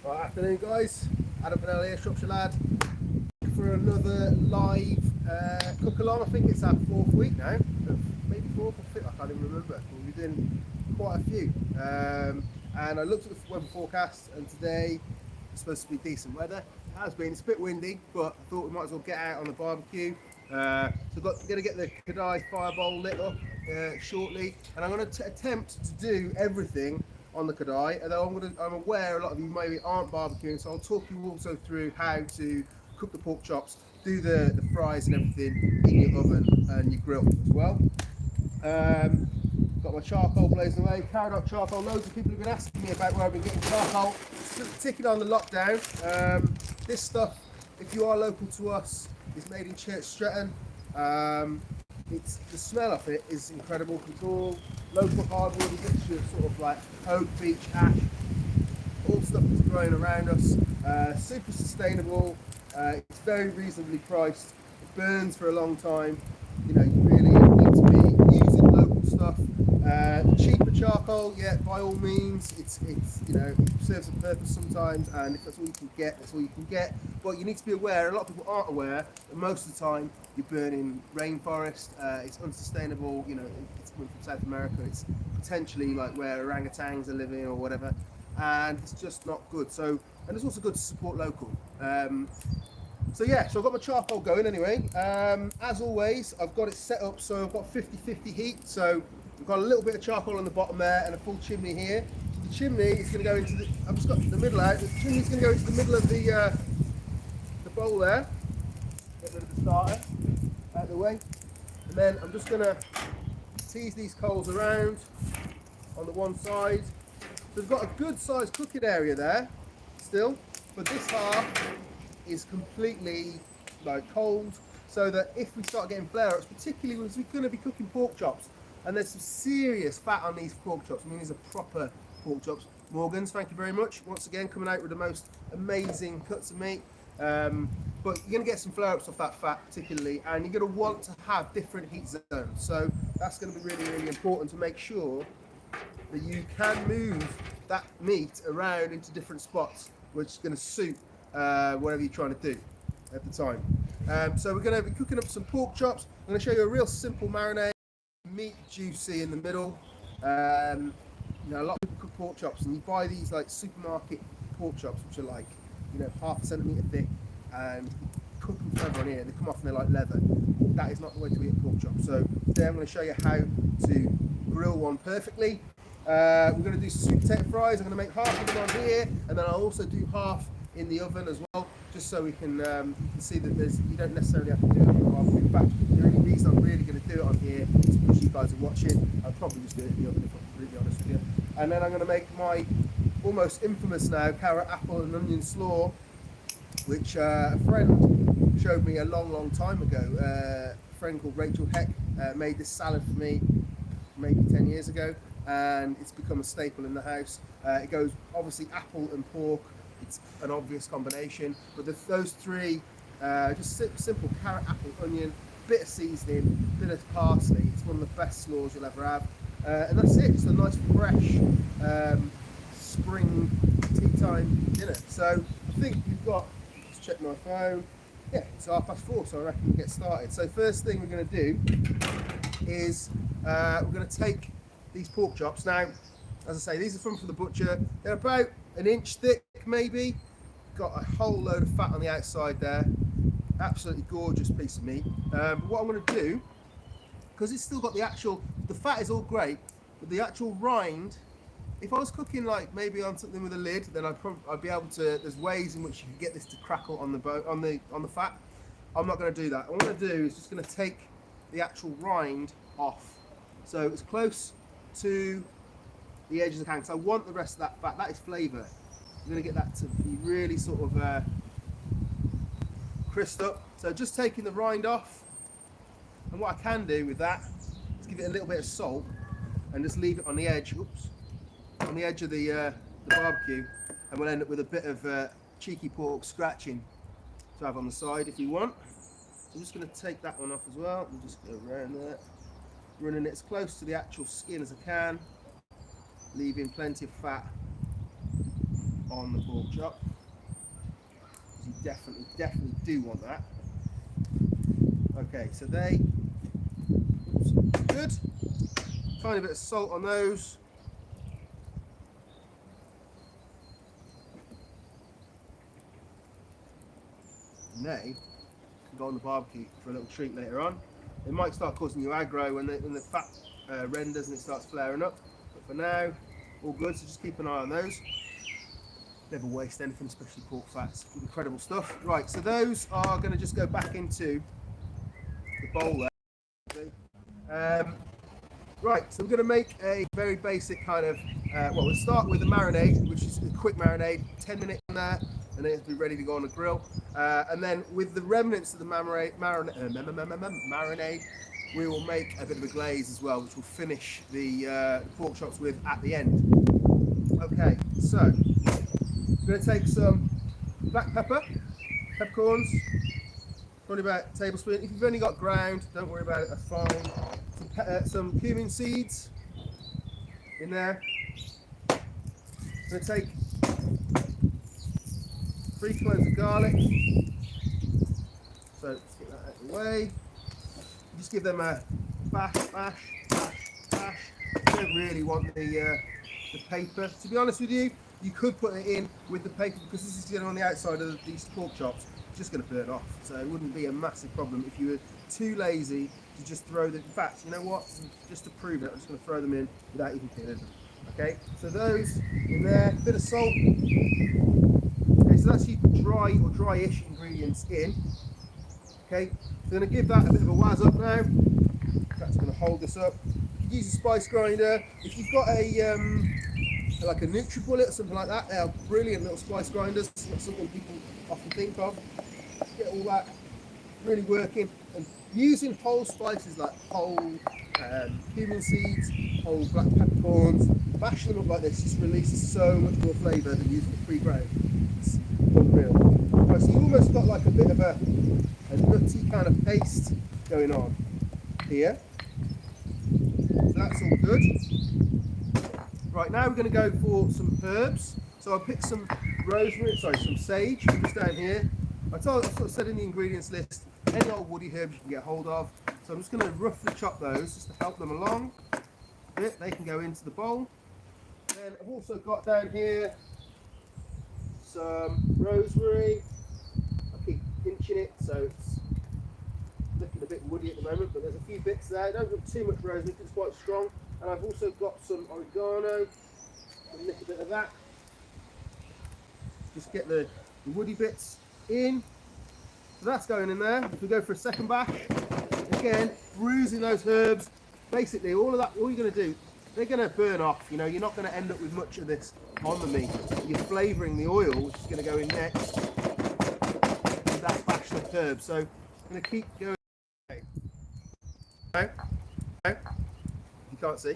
Right, afternoon guys, Adam Pennell here, Shropshire lad, for another live cook along. I think it's our fourth week now, maybe fourth or fifth, I can't even remember. We've been doing quite a few. And I looked at the weather forecast, and today it's supposed to be decent weather. It has been, it's a bit windy, but I thought we might as well get out on the barbecue. So we're going to get the Kadai fireball lit up shortly, and I'm going to attempt to do everything on the Kadai. Although I'm aware a lot of you maybe aren't barbecuing, so I'll talk you also through how to cook the pork chops, do the fries and everything in your oven and your grill as well. Um, got my charcoal blazing away, carried up charcoal. Loads of people have been asking me about where I've been getting charcoal. Still ticking on the lockdown. This stuff, if you are local to us, is made in Church Stretton. It's the smell of it is incredible. It's all local hardwood. It gets you sort of like oak, beech, ash, all stuff that's growing around us. Super sustainable. It's very reasonably priced. It burns for a long time. You know, you really need to be using local stuff. Cheaper charcoal, yeah, by all means. It's you know, it serves a purpose sometimes, and if that's all you can get, that's all you can get. But you need to be aware. A lot of people aren't aware that most of the time you're burning rainforest. It's unsustainable. You know, it's coming from South America. It's potentially like where orangutans are living or whatever, and it's just not good. So, and it's also good to support local. So yeah, so I've got my charcoal going anyway. As always, I've got it set up so I've got 50-50 heat. So I've got a little bit of charcoal on the bottom there and a full chimney here. So the chimney is going to go into the, I've just got the middle out. The chimney's going to go into the middle of the bowl there. Get rid of the starter out of the way. And then I'm just going to tease these coals around on the one side. So we've got a good sized cooking area there still, but this half is completely like cold, so that if we start getting flare ups, particularly as we're going to be cooking pork chops, and there's some serious fat on these pork chops. I mean, these are proper pork chops. Morgan's, thank you very much once again, coming out with the most amazing cuts of meat. But you're going to get some flare ups off that fat particularly, and you're going to want to have different heat zones. So that's going to be really, really important to make sure that you can move that meat around into different spots, which is going to suit whatever you're trying to do at the time. So we're going to be cooking up some pork chops. I'm going to show you a real simple marinade. Meat juicy in the middle. You know, a lot of people cook pork chops, and you buy these like supermarket pork chops, which are like, you know, half a centimetre thick, and you cook them forever on here. They come off and they're like leather. That is not the way to eat a pork chop. So today I'm going to show you how to grill one perfectly. We're going to do sweet potato fries. I'm going to make half of them on here, and then I'll also do half in the oven as well, just so we can, you can see that you don't necessarily have to do it on the barbecue. In fact, the only reason I'm really going to do it on here is because you guys are watching. I'll probably just do it in the oven if I'm completely honest with you. And then I'm going to make my almost infamous now carrot, apple and onion slaw, which a friend showed me a long time ago. A friend called Rachel Heck made this salad for me maybe 10 years ago, and it's become a staple in the house. It goes obviously apple and pork. It's an obvious combination, but those three, just simple carrot, apple, onion, bit of seasoning, bit of parsley. It's one of the best slaws you'll ever have, and that's it. It's a nice fresh spring tea time dinner. So I think we've got, let's check my phone. Yeah, it's 4:30, so I reckon we'll get started. So first thing we're going to do is we're going to take these pork chops. Now, as I say, these are from the butcher. They're about an inch thick, maybe. Got a whole load of fat on the outside there. Absolutely gorgeous piece of meat. But what I'm going to do, because it's still got the fat is all great, but the actual rind, if I was cooking like maybe on something with a lid, then I'd be able to. There's ways in which you can get this to crackle on the fat. I'm not going to do that. What I'm going to do is just going to take the actual rind off, so it's close to the edges of the can, because I want the rest of that fat. That is flavour. I'm going to get that to be really sort of crisped up. So just taking the rind off, and what I can do with that is give it a little bit of salt and just leave it on the edge. Oops, on the edge of the barbecue, and we'll end up with a bit of cheeky pork scratching to have on the side if you want. So I'm just going to take that one off as well and just go around there, running it as close to the actual skin as I can, leaving plenty of fat on the pork chop. You definitely do want that. Okay, so they good. Tiny bit of salt on those. And they can go on the barbecue for a little treat later on. It might start causing you aggro when the fat renders and it starts flaring up. But for now, all good. So just keep an eye on those. Never waste anything, especially pork fats. Incredible stuff. Right, so those are going to just go back into the bowl there. Right, so we're going to make a very basic kind of, well, we'll start with the marinade, which is a quick marinade, 10 minutes in there, and then it'll be ready to go on the grill. And then with the remnants of the marinade, we will make a bit of a glaze as well, which we'll finish the pork chops with at the end. Okay, so I'm going to take some black pepper, peppercorns, probably about a tablespoon. If you've only got ground, don't worry about it, that's fine. Some cumin seeds in there. I'm going to take 3 cloves of garlic. So let's get that out of the way. Just give them a bash. You don't really want the paper. To be honest with you, you could put it in with the paper because this is going on the outside of these pork chops. It's just going to burn off. So it wouldn't be a massive problem if you were too lazy to just throw them. In fact, you know what? Just to prove it, I'm just going to throw them in without even peeling them. Okay, so those in there, a bit of salt. Okay, so that's your dry or dryish ingredients in. Okay, so I'm going to give that a bit of a wazz up now. That's going to hold this up. You can use a spice grinder. If you've got a like a NutriBullet or something like that, they are brilliant little spice grinders. That's something people often think of. Get all that really working, and using whole spices like whole cumin seeds, whole black peppercorns, bash them up like this just releases so much more flavour than using it pre-ground. It's unreal. Right, so you've almost got like a bit of a nutty kind of paste going on here. So that's all good. Right, now we're going to go for some herbs. So I picked some some sage just down here. I sort of said in the ingredients list, any old woody herbs you can get hold of. So I'm just going to roughly chop those just to help them along a bit. They can go into the bowl. Then I've also got down here some rosemary. I keep pinching it so it's looking a bit woody at the moment, but there's a few bits there. Don't put too much rosemary because it's quite strong. And I've also got some oregano. A little bit of that. Just get the woody bits in. So that's going in there. If we go for a second bash, again, bruising those herbs. Basically, all you're going to do, they're going to burn off. You know, you're not going to end up with much of this on the meat. You're flavouring the oil, which is going to go in next. And that bash of herbs. So I'm going to keep going. Okay. You can't see.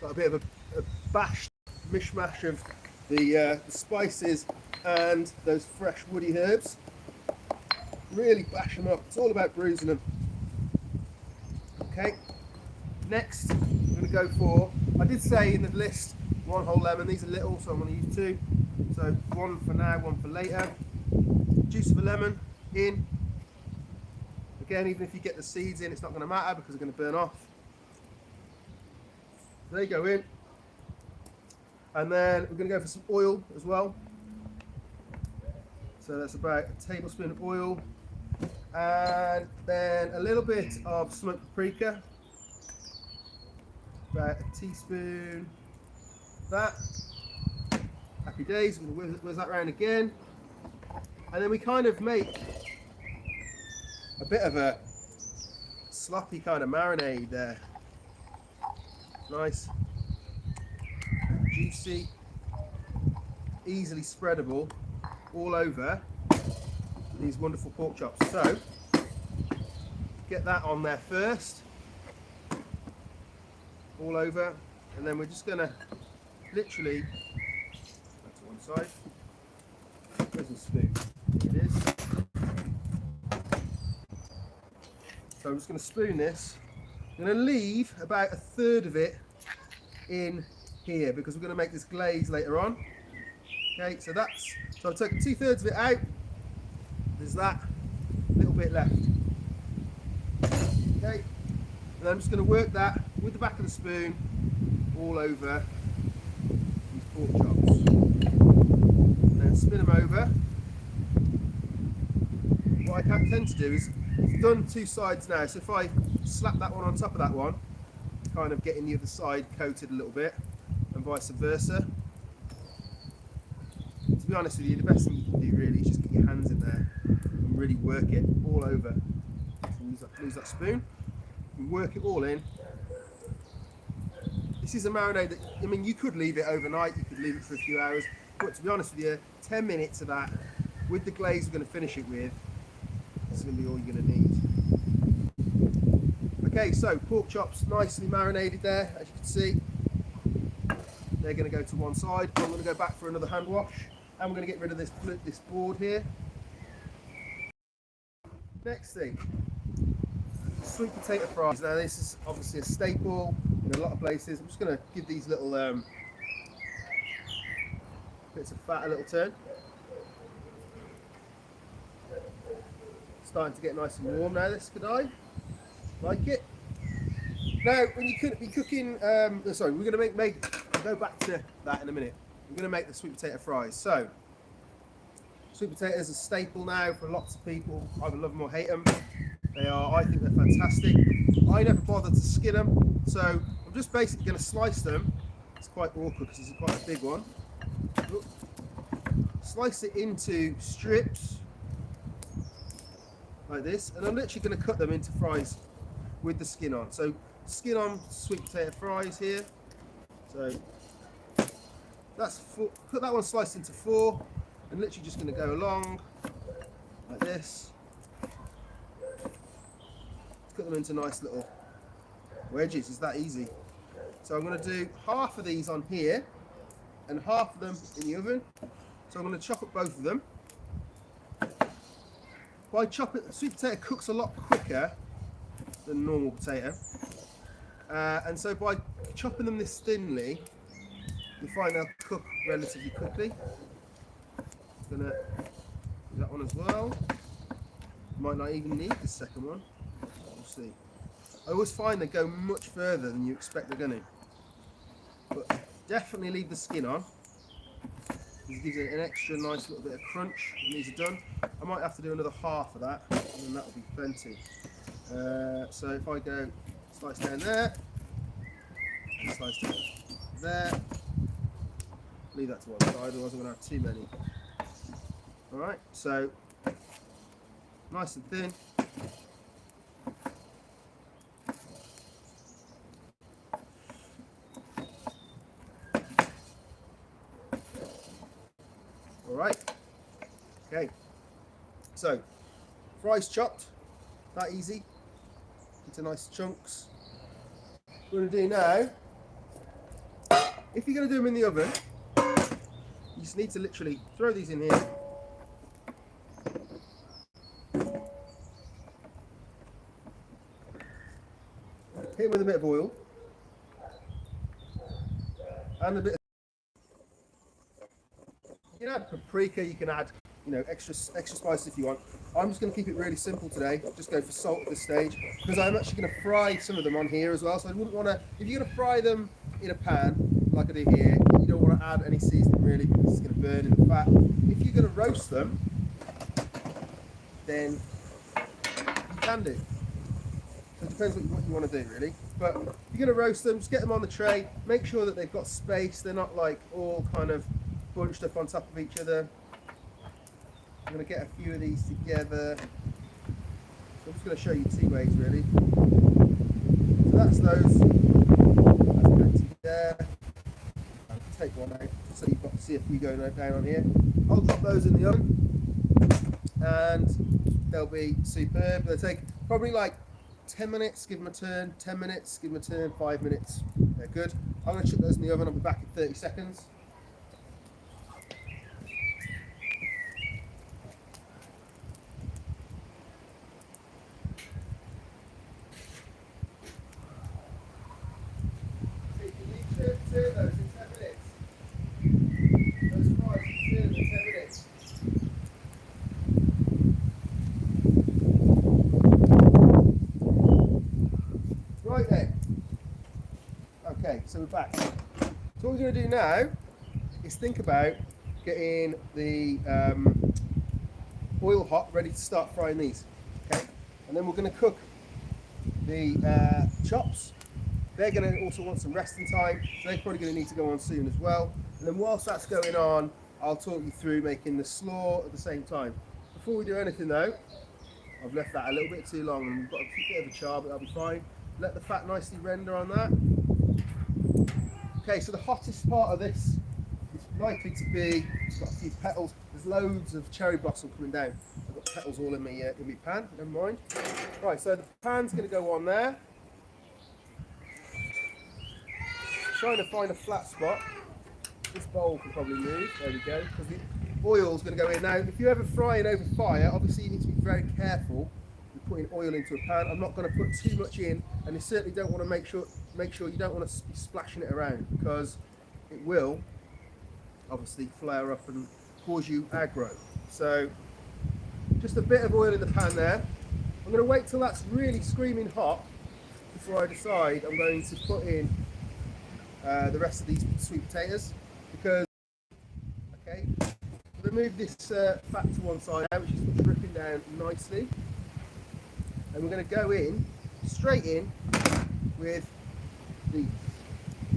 Got a bit of a bashed mishmash of the spices and those fresh woody herbs. Really bash them up. It's all about bruising them. Okay. Next, I'm going to go for, I did say in the list, 1 whole lemon. These are little, so I'm going to use 2. So 1 for now, 1 for later. Juice of a lemon in. Again, even if you get the seeds in, it's not going to matter because they're going to burn off. They go in. And then we're going to go for some oil as well. So that's about a tablespoon of oil. And then a little bit of smoked paprika. About a teaspoon. That. Happy days. I'm going to whiz that around again. And then we kind of make a bit of a sloppy kind of marinade there. Nice, juicy, easily spreadable all over these wonderful pork chops. So get that on there first, all over, and then we're just going to literally, that's one side, where's the spoon? Here it is. So I'm just going to spoon this. I'm going to leave about 1/3 of it in here because we're going to make this glaze later on. Okay, so I've taken 2/3 of it out. There's that little bit left. Okay, and I'm just going to work that with the back of the spoon all over these pork chops. And then spin them over. What I tend to do is, I've done two sides now, so if I slap that one on top of that one, kind of getting the other side coated a little bit, and vice versa. To be honest with you, the best thing you can do really is just get your hands in there and really work it all over. So use that spoon and work it all in. This is a marinade that, I mean, you could leave it overnight, you could leave it for a few hours, but to be honest with you, 10 minutes of that with the glaze we're going to finish it with, this is going to be all you're going to need. Okay, so pork chops nicely marinated there, as you can see. They're going to go to one side. I'm going to go back for another hand wash, and we're going to get rid of this board here. Next thing, sweet potato fries. Now this is obviously a staple in a lot of places. I'm just going to give these little bits of fat a little turn. Starting to get nice and warm now, this kadai. Like it. Now, when you could be cooking, sorry, we're going to make I'll go back to that in a minute. We're going to make the sweet potato fries. So, sweet potatoes are a staple now for lots of people. Either love them or hate them. I think they're fantastic. I never bothered to skin them, so I'm just basically going to slice them. It's quite awkward because it's quite a big one. Slice it into strips like this, and I'm literally going to cut them into fries with the skin on. So skin on sweet potato fries here. So that's put that one sliced into 4, and literally just going to go along like this. Cut them into nice little wedges. It's that easy. So I'm going to do half of these on here and half of them in the oven. So I'm going to chop up both of them. By chopping, sweet potato cooks a lot quicker than normal potato, and so by chopping them this thinly, you'll find they'll cook relatively quickly. I'm gonna do that one as well. Might not even need the second one. We'll see. I always find they go much further than you expect they're going to, but definitely leave the skin on. This gives it an extra nice little bit of crunch when these are done. I might have to do another half of that, and then that'll be plenty. So if I go slice down there, and slice down there, leave that to one side, otherwise I'm going to have too many. Alright, so nice and thin. Alright, okay, so fries chopped, that easy, into nice chunks. What we're going to do now, if you're going to do them in the oven, you just need to literally throw these in here. Hit them with a bit of oil and a bit of, you can add paprika, you can add, you know, extra spice if you want. I'm just going to keep it really simple today. Just go for salt at this stage, because I'm actually going to fry some of them on here as well. So I wouldn't want to, if you're going to fry them in a pan like I do here, you don't want to add any seasoning really, because it's going to burn in the fat. If you're going to roast them, then you can do. So it depends what you want to do really. But if you're going to roast them, just get them on the tray. Make sure that they've got space. They're not like all kind of bunched up on top of each other. I'm going to get a few of these together. So I'm just going to show you 2 ways really. So that's those. That's plenty there. I'll take one out so you've got to see a few going down on here. I'll drop those in the oven and they'll be superb. They'll take probably like 10 minutes, give them a turn, 10 minutes, give them a turn, 5 minutes. They're good. I'm going to chuck those in the oven. I'll be back in 30 seconds. Those in 10 minutes. Those fries in So we're back. So what we're going to do now is think about getting the oil hot, ready to start frying these. Okay, and then we're going to cook the chops. They're going to also want some resting time, so they're probably going to need to go on soon as well. And then whilst that's going on, I'll talk you through making the slaw at the same time. Before we do anything though, I've left that a little bit too long and we've got a bit of a char, but that'll be fine. Let the fat nicely render on that. Okay, so the hottest part of this is likely to be, it's got a few petals, there's loads of cherry blossom coming down. I've got petals all in my pan, never mind. Right, so the pan's going to go on there. Trying to find a flat spot. This bowl can probably move, there we go, because the oil's going to go in. Now, if you're ever frying over fire, obviously you need to be very careful with putting oil into a pan. I'm not going to put too much in, and you certainly don't want to make sure you don't want to be splashing it around, because it will obviously flare up and cause you aggro. So just a bit of oil in the pan there. I'm going to wait till that's really screaming hot before I decide I'm going to put in the rest of these sweet potatoes, because okay, remove this fat to one side now, which is dripping down nicely, and we're going to go in straight in with these,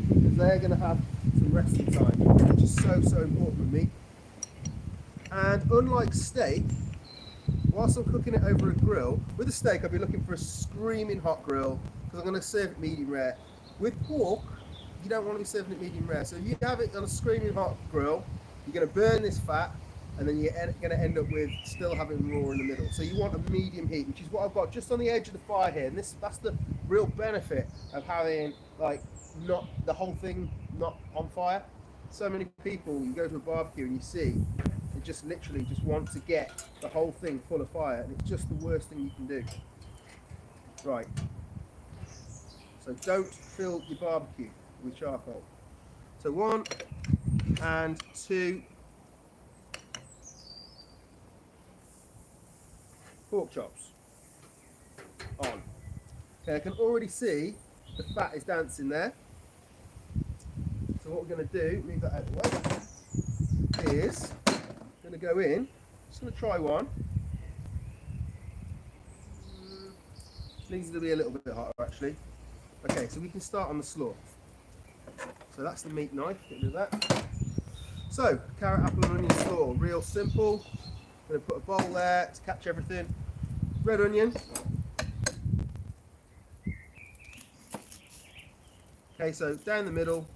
because they're going to have some resting time, which is so important with meat. And unlike steak, whilst I'm cooking it over a grill, with a steak I'll be looking for a screaming hot grill, because I'm going to serve it medium rare. With pork, you don't want to be serving it medium rare. So if you have it on a screaming hot grill, you're going to burn this fat, and then you're going to end up with still having raw in the middle. So you want a medium heat, which is what I've got just on the edge of the fire here. And that's the real benefit of having not the whole thing not on fire. So many people, you go to a barbecue and you see they just literally just want to get the whole thing full of fire, and it's just the worst thing you can do. Right. So don't fill your barbecue with charcoal. So 1 and 2 pork chops on. Okay, I can already see the fat is dancing there. So what we're going to do, move that out of the way, is going to go in. Just going to try one. Needs to be a little bit hotter actually. Okay, so we can start on the slaw. So that's the meat knife, get rid of that. So, carrot, apple and onion slaw, real simple. I'm going to put a bowl there to catch everything. Red onion. Okay, so down the middle,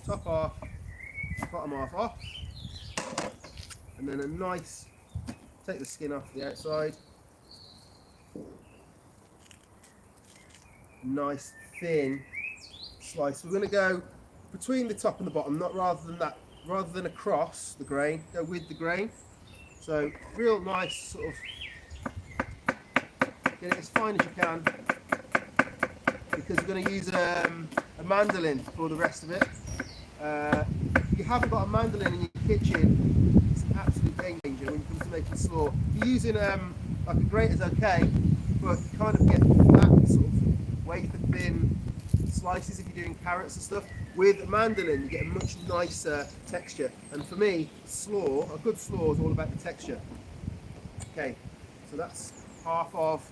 top half, bottom half off. And then a nice, take the skin off the outside. Nice thin slice. We're going to go between the top and the bottom, not rather than across the grain, go with the grain. So real nice sort of, get it as fine as you can, because we're going to use a mandolin for the rest of it. If you haven't got a mandolin in your kitchen, it's an absolute game changer when it comes to making slaw. If you're using like a grater's okay, but you kind of get that sort of wafer thin slices if you're doing carrots and stuff. With a mandolin you get a much nicer texture, and for me slaw, a good slaw is all about the texture. Okay, so that's half of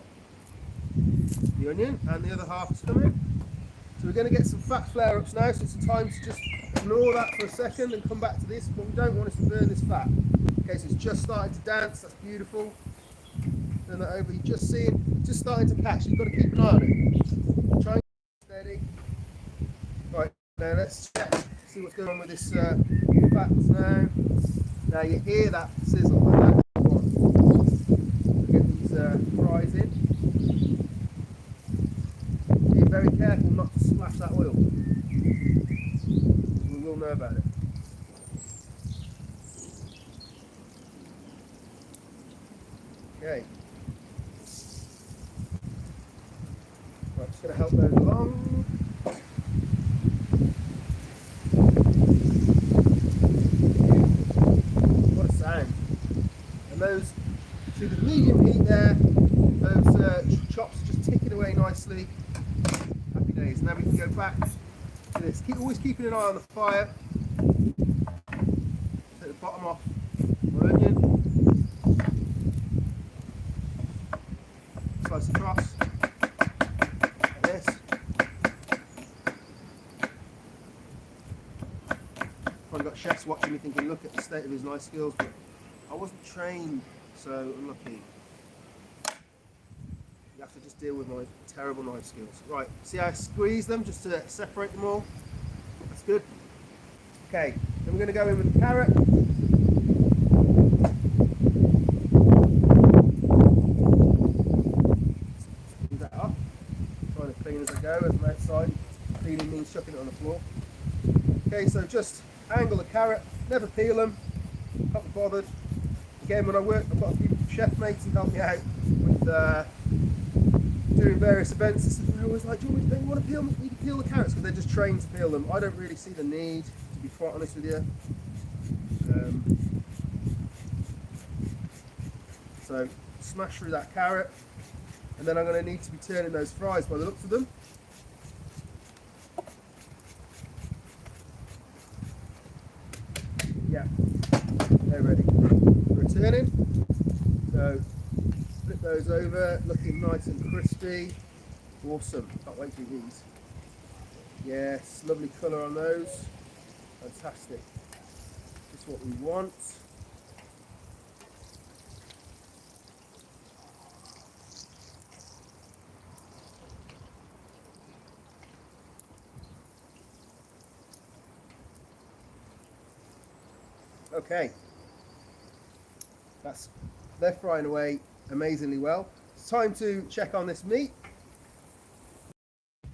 the onion and the other half is coming. So we're going to get some fat flare ups now, so it's time to just ignore that for a second and come back to this. But we don't want us to burn this fat. Okay, so it's just starting to dance, that's beautiful. Turn that over, you're just seeing, just starting to catch, you've got to keep an eye on it. Try and keep steady. Right, now let's check, see what's going on with this fat now. Now you hear that sizzle like that. Get these fries in. Be very careful not to splash that oil. We will know about it. Okay. Right, just going to help those along. What a sound. And those, through the medium heat there, those chops are just ticking away nicely. Happy days. Now we can go back to this. Always keeping an eye on the fire. Take the bottom off my onion. Slice across. Like this. Probably got chefs watching me thinking, look at the state of his knife skills, but I wasn't trained, so unlucky. You have to just deal with my terrible knife skills. Right, see how I squeeze them just to separate them all? That's good. Okay, then we're going to go in with the carrot. Clean that up. Trying to clean as I go, as I'm outside. Cleaning means chucking it on the floor. Okay, so just angle the carrot, never peel them, can't be bothered. Again, when I work, I've got a few chef mates who help me out with doing various events. They're always like, do you want to peel them? You can peel the carrots, because they're just trained to peel them. I don't really see the need, to be quite honest with you. So smash through that carrot, and then I'm going to need to be turning those fries by the looks of them. Yeah, they're ready. Returning. So flip those over, looking nice and crispy. Awesome. Can't wait to eat these. Yes, lovely colour on those. Fantastic. That's what we want. Okay, they're frying away amazingly well. It's time to check on this meat.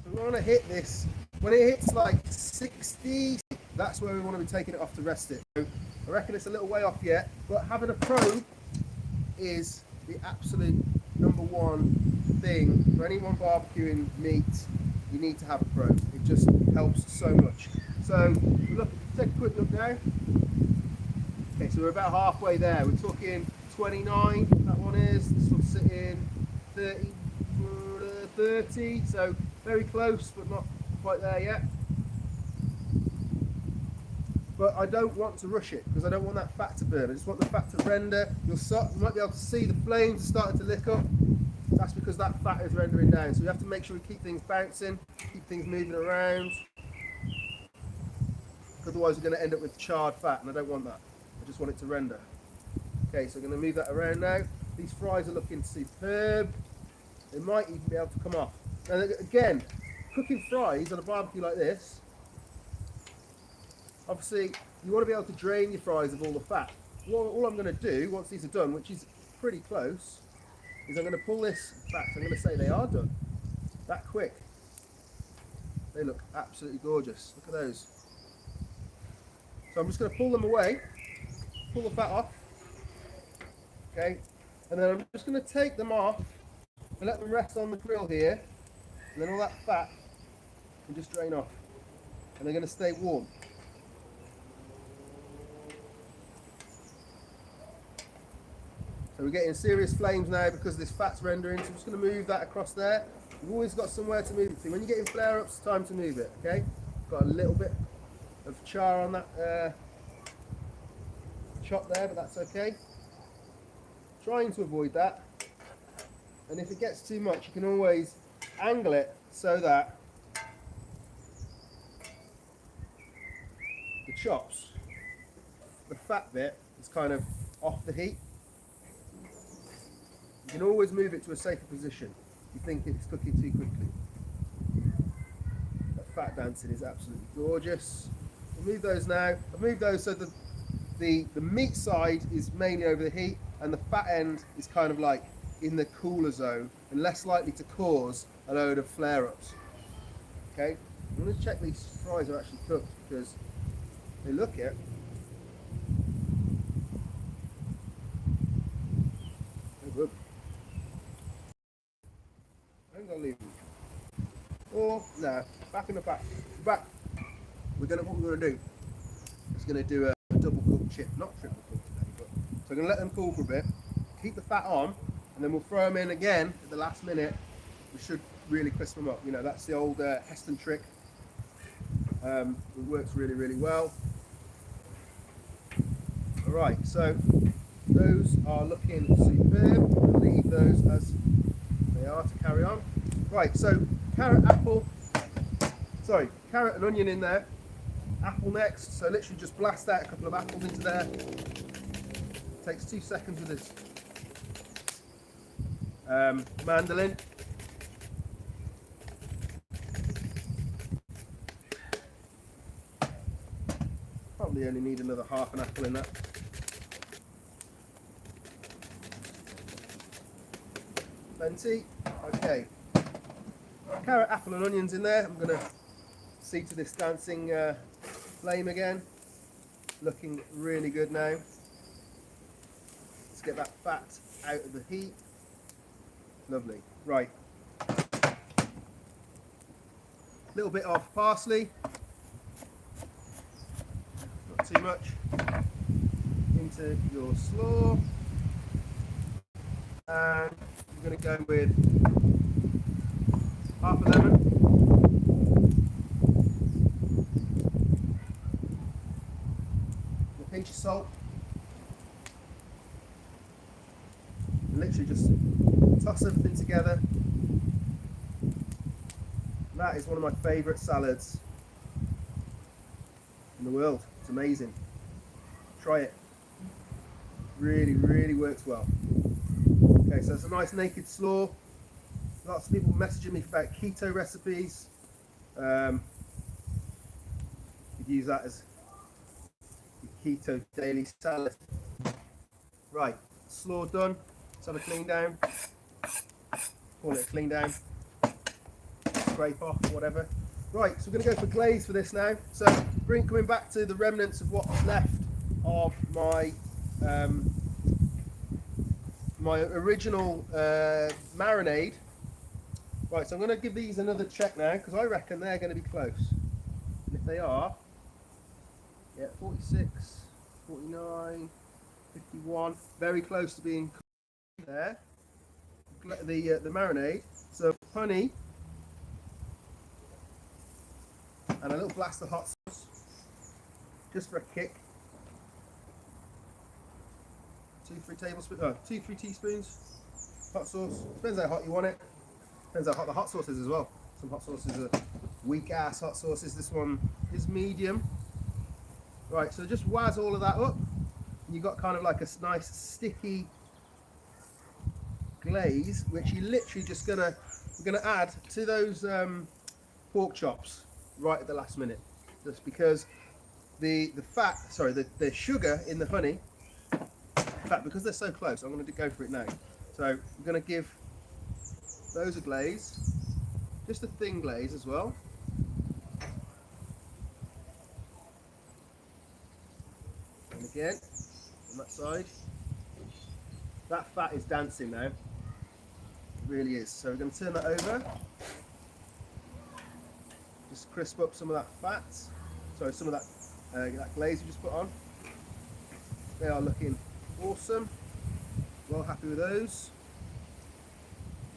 So we want to hit this, when it hits like 60, that's where we want to be taking it off to rest it. So I reckon it's a little way off yet, but having a probe is the absolute number one thing. For anyone barbecuing meat, you need to have a probe. It just helps so much. So look, take a quick look now. Okay, so we're about halfway there. We're talking 29, that one is. This one's sitting 30, so very close, but not quite there yet. But I don't want to rush it, because I don't want that fat to burn. I just want the fat to render. You might be able to see the flames are starting to lick up. That's because that fat is rendering down. So we have to make sure we keep things bouncing, keep things moving around. Otherwise we're going to end up with charred fat, and I don't want that. I just want it to render. Okay, so I'm going to move that around now. These fries are looking superb. They might even be able to come off. And again, cooking fries on a barbecue like this, obviously you want to be able to drain your fries of all the fat. All I'm going to do, once these are done, which is pretty close, is I'm going to pull this back. I'm going to say they are done. That quick. They look absolutely gorgeous. Look at those. So I'm just going to pull them away. Pull the fat off, okay, and then I'm just going to take them off and let them rest on the grill here, and then all that fat can just drain off, and they're going to stay warm. So we're getting serious flames now because this fat's rendering, so I'm just going to move that across there. You've always got somewhere to move it to. When you're getting flare-ups, it's time to move it, okay? Got a little bit of char on that chop there, but that's okay. Trying to avoid that, and if it gets too much, you can always angle it so that the chops, the fat bit, is kind of off the heat. You can always move it to a safer position if you think it's cooking too quickly. That fat dancing is absolutely gorgeous. We'll move those now. I've moved those so the meat side is mainly over the heat, and the fat end is kind of like in the cooler zone and less likely to cause a load of flare-ups. Okay, I'm going to check these fries are actually cooked, because they look it. They're good. I think I'll leave them. Or no, back in the back. Back. What we're going to do is going to do a double cooked chip, not triple cooked today, but so we're going to let them cool for a bit, keep the fat on, and then we'll throw them in again at the last minute. We should really crisp them up. You know, that's the old Heston trick. It works really, really well. All right, so those are looking superb. We'll leave those as they are to carry on. Right, so carrot and onion in there. Apple next, so literally just blast out a couple of apples into there. Takes 2 seconds with this mandolin. Probably only need another half an apple in that. Plenty. Okay. Carrot, apple and onions in there. I'm going to see to this dancing flame again. Looking really good now. Let's get that fat out of the heat. Lovely. Right. Little bit of parsley. Not too much. Into your slaw. And I'm going to go with half a lemon. A pinch of salt. And literally just toss everything together. That is one of my favourite salads in the world. It's amazing. Try it. Really, really works well. Okay, so it's a nice naked slaw. Lots of people messaging me about keto recipes. You could use that as your keto daily salad. Right, slaw done. Let's have a clean down. Call it a clean down. Scrape off, whatever. Right, so we're going to go for glaze for this now. So coming back to the remnants of what's left of my my original marinade. Right, so I'm going to give these another check now because I reckon they're going to be close. And if they are, yeah, 46, 49, 51, very close to being there. The marinade. So honey and a little blast of hot sauce, just for a kick. 2-3 teaspoons hot sauce. Depends how hot you want it. Depends how hot the hot sauce is as well. Some hot sauces are weak ass hot sauces. This one is medium. Right, so just waz all of that up. And you got kind of like a nice sticky glaze, which you literally just we're gonna add to those pork chops right at the last minute, just because the sugar in the honey. In fact, because they're so close, I'm going to go for it now. So I'm going to give those a glaze, just a thin glaze as well. And again, on that side. That fat is dancing now. It really is. So we're going to turn that over. Just crisp up some of that fat. Sorry, some of that glaze we just put on. They are looking awesome. Well happy with those.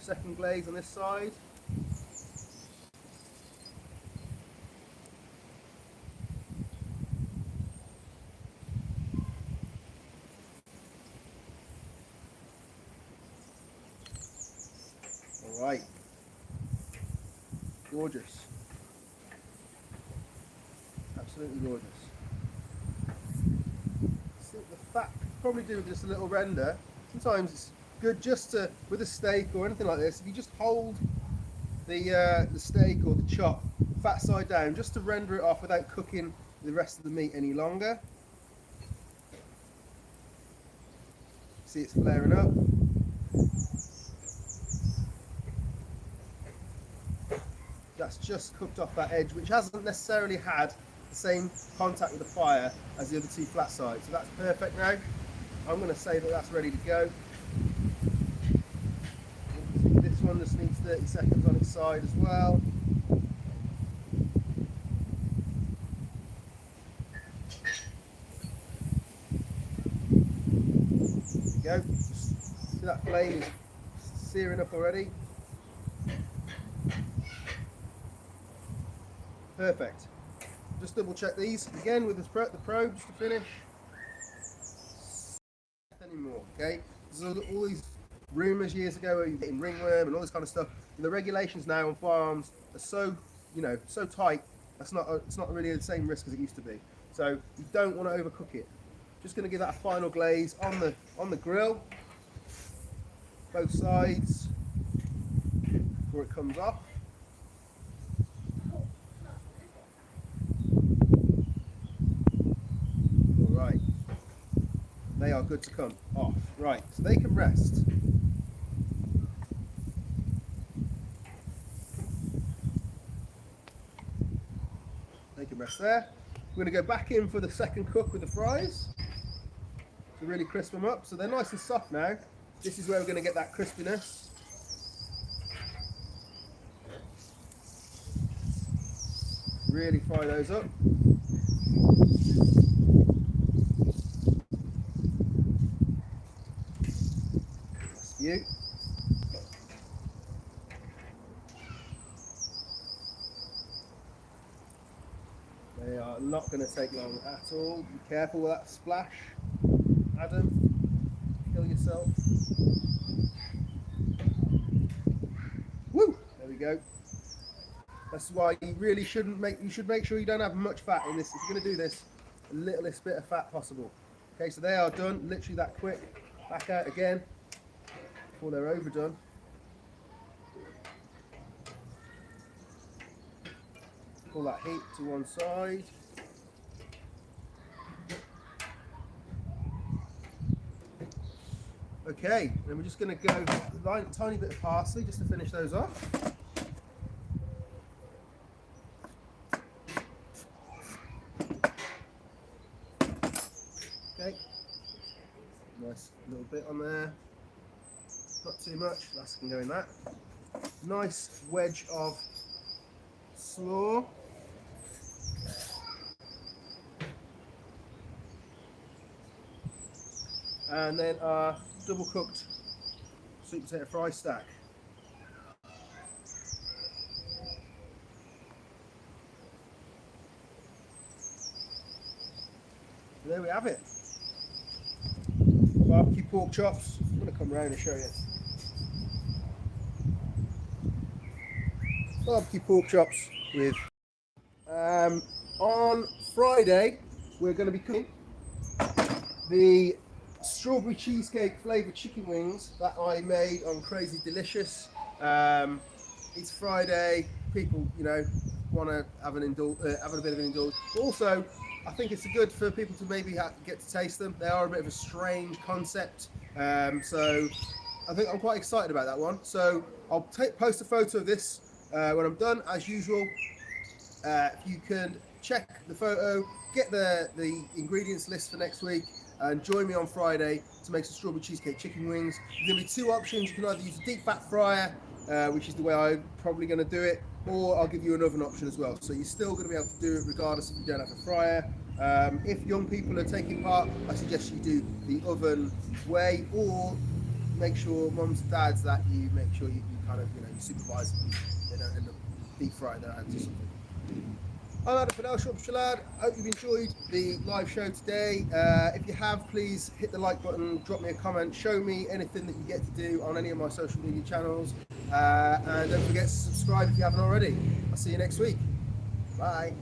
Second glaze on this side. All right. Gorgeous. Absolutely gorgeous. So the fat probably do with just a little render. Sometimes it's good just to, with a steak or anything like this, if you just hold the steak or the chop fat side down just to render it off without cooking the rest of the meat any longer. See, it's flaring up. That's just cooked off that edge, which hasn't necessarily had the same contact with the fire as the other two flat sides. So that's perfect now. I'm going to say that that's ready to go. This one just needs 30 seconds on its side as well. There we go. See that flame is searing up already. Perfect. Just double check these again with the probe just to finish. Anymore, okay? There's all these rumours years ago where you're getting ringworm and all this kind of stuff. And the regulations now on farms are so, so tight. It's not really the same risk as it used to be. So you don't want to overcook it. Just going to give that a final glaze on the grill, both sides, before it comes off. All right, they are good to come off. Right, so they can rest. They can rest there. We're going to go back in for the second cook with the fries to really crisp them up. So they're nice and soft now. This is where we're going to get that crispiness. Really fry those up. That's you. They are not going to take long at all. Be careful with that splash, Adam. Kill yourself. Woo! There we go. That's why you really shouldn't make. You should make sure you don't have much fat in this. If you're going to do this, the littlest bit of fat possible. Okay, so they are done. Literally that quick. Back out again before they're overdone. Pull that heat to one side. Okay, then we're just going to go a tiny bit of parsley just to finish those off. Okay, nice little bit on there. Not too much, that can go in that. Nice wedge of slaw. And then our double cooked sweet potato fry stack. And there we have it. Barbecue pork chops. I'm going to come around and show you. Barbecue pork chops with on Friday we're going to be cooking the strawberry cheesecake flavoured chicken wings that I made on Crazy Delicious. It's Friday, people want to have a bit of an indulge. But also, I think it's good for people to maybe get to taste them. They are a bit of a strange concept, so I think I'm quite excited about that one. So I'll post a photo of this when I'm done, as usual. You can check the photo, get the ingredients list for next week, and join me on Friday to make some strawberry cheesecake chicken wings. There's going to be two options. You can either use a deep fat fryer, which is the way I'm probably going to do it, or I'll give you an oven option as well. So you're still going to be able to do it regardless if you don't have a fryer. If young people are taking part, I suggest you do the oven way, or make sure mums and dads that you make sure you kind of you supervise them. They don't end up deep frying their hands or something. I'm Adam from Shop Shalad. Hope you've enjoyed the live show today. If you have, please hit the like button, drop me a comment, show me anything that you get to do on any of my social media channels, and don't forget to subscribe if you haven't already. I'll see you next week. Bye.